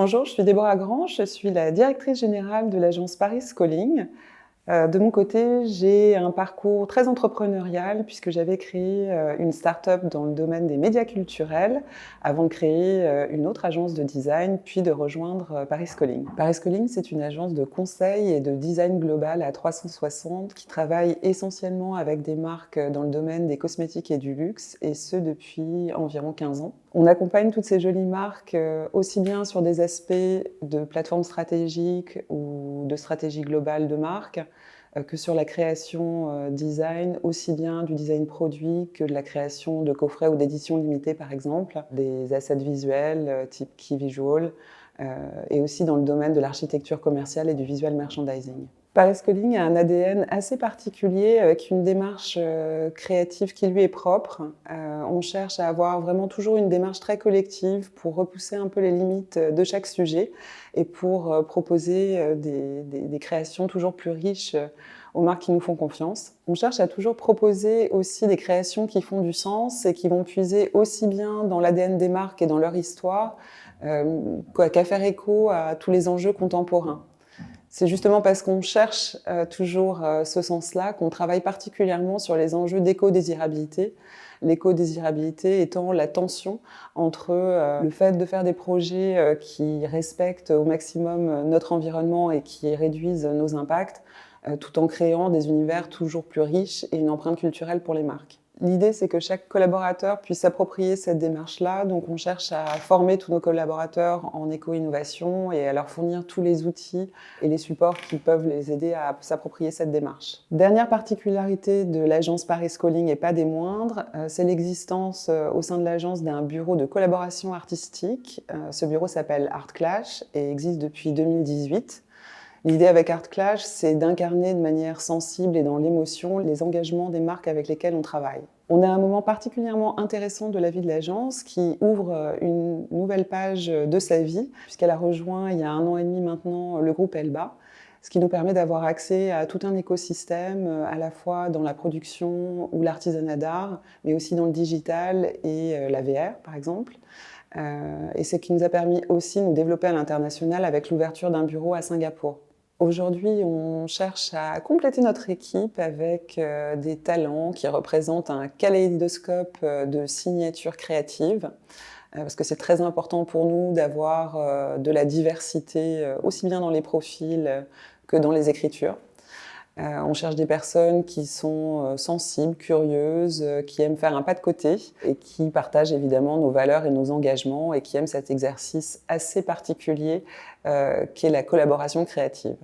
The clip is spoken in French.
Bonjour, je suis Déborah Grand, je suis la directrice générale de l'agence Paris Calling. De mon côté, j'ai un parcours très entrepreneurial puisque j'avais créé une start-up dans le domaine des médias culturels avant de créer une autre agence de design puis de rejoindre Paris Calling. Paris Calling, c'est une agence de conseil et de design global à 360 qui travaille essentiellement avec des marques dans le domaine des cosmétiques et du luxe, et ce depuis environ 15 ans. On accompagne toutes ces jolies marques aussi bien sur des aspects de plateforme stratégique ou de stratégie globale de marque que sur la création design, aussi bien du design produit que de la création de coffrets ou d'éditions limitées par exemple, des assets visuels type key visual, et aussi dans le domaine de l'architecture commerciale et du visual merchandising. Paris Calling a un ADN assez particulier avec une démarche créative qui lui est propre. On cherche à avoir vraiment toujours une démarche très collective pour repousser un peu les limites de chaque sujet et pour proposer des créations toujours plus riches aux marques qui nous font confiance. On cherche à toujours proposer aussi des créations qui font du sens et qui vont puiser aussi bien dans l'ADN des marques et dans leur histoire qu'à faire écho à tous les enjeux contemporains. C'est justement parce qu'on cherche toujours ce sens-là qu'on travaille particulièrement sur les enjeux d'éco-désirabilité. L'éco-désirabilité étant la tension entre le fait de faire des projets qui respectent au maximum notre environnement et qui réduisent nos impacts, tout en créant des univers toujours plus riches et une empreinte culturelle pour les marques. L'idée, c'est que chaque collaborateur puisse s'approprier cette démarche-là. Donc, on cherche à former tous nos collaborateurs en éco-innovation et à leur fournir tous les outils et les supports qui peuvent les aider à s'approprier cette démarche. Dernière particularité de l'agence Paris Calling, et pas des moindres, c'est l'existence au sein de l'agence d'un bureau de collaboration artistique. Ce bureau s'appelle Art Clash et existe depuis 2018. L'idée avec Art Clash, c'est d'incarner de manière sensible et dans l'émotion les engagements des marques avec lesquelles on travaille. On a un moment particulièrement intéressant de la vie de l'agence qui ouvre une nouvelle page de sa vie, puisqu'elle a rejoint il y a 1 an et demi maintenant le groupe Elba, ce qui nous permet d'avoir accès à tout un écosystème, à la fois dans la production ou l'artisanat d'art, mais aussi dans le digital et la VR par exemple. Et c'est ce qui nous a permis aussi de nous développer à l'international avec l'ouverture d'un bureau à Singapour. Aujourd'hui, on cherche à compléter notre équipe avec des talents qui représentent un kaléidoscope de signatures créatives, parce que c'est très important pour nous d'avoir de la diversité aussi bien dans les profils que dans les écritures. On cherche des personnes qui sont sensibles, curieuses, qui aiment faire un pas de côté et qui partagent évidemment nos valeurs et nos engagements et qui aiment cet exercice assez particulier qu'est la collaboration créative.